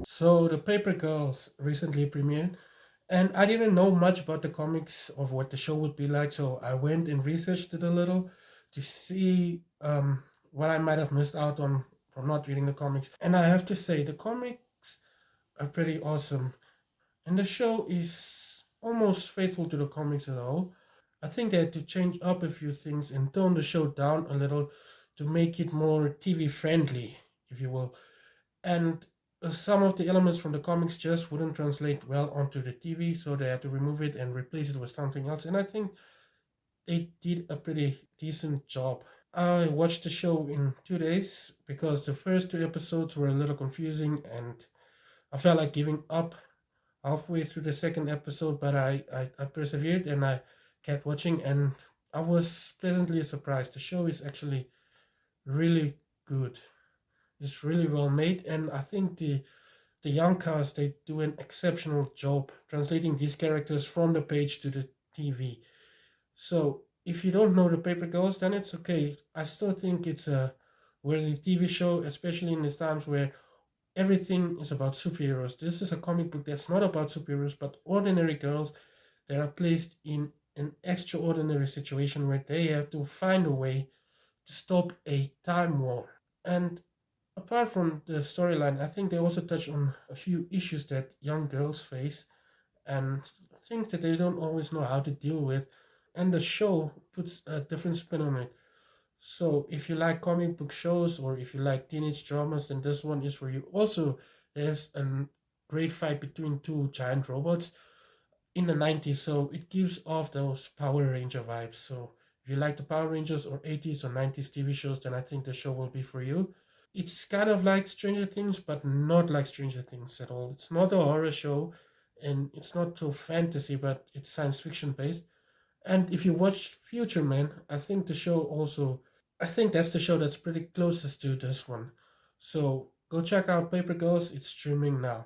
So the Paper Girls recently premiered, and I didn't know much about the comics of what the show would be like. So I went and researched it a little to see what I might have missed out on from not reading the comics. And I have to say, the comics are pretty awesome, and the show is almost faithful to the comics at all. I think they had to change up a few things and tone the show down a little to make it more TV friendly, if you will. And some of the elements from the comics just wouldn't translate well onto the TV, so they had to remove it and replace it with something else. And I think they did a pretty decent job. I watched the show in 2 days because the first two episodes were a little confusing and I felt like giving up halfway through the second episode, but I persevered and I kept watching and I was pleasantly surprised. The show is actually really good. It's really well made, and I think the young cast they do an exceptional job translating these characters from the page to the TV. So if you don't know the Paper Girls, then it's okay. I still think it's a worthy TV show, especially in these times where everything is about superheroes. This is a comic book that's not about superheroes, but ordinary girls that are placed in an extraordinary situation where they have to find a way to stop a time war. And apart from the storyline, I think they also touch on a few issues that young girls face and things that they don't always know how to deal with. And the show puts a different spin on it. So if you like comic book shows or if you like teenage dramas, then this one is for you. Also, there's a great fight between two giant robots in the 90s, so it gives off those Power Ranger vibes. So if you like the Power Rangers or 80s or 90s TV shows, then I think the show will be for you. It's kind of like Stranger Things, but not like Stranger Things at all. It's not a horror show and it's not so fantasy, but it's science fiction based. And if you watch Future Man, I think the show also, I think that's the show that's pretty closest to this one. So go check out Paper Girls, it's streaming now.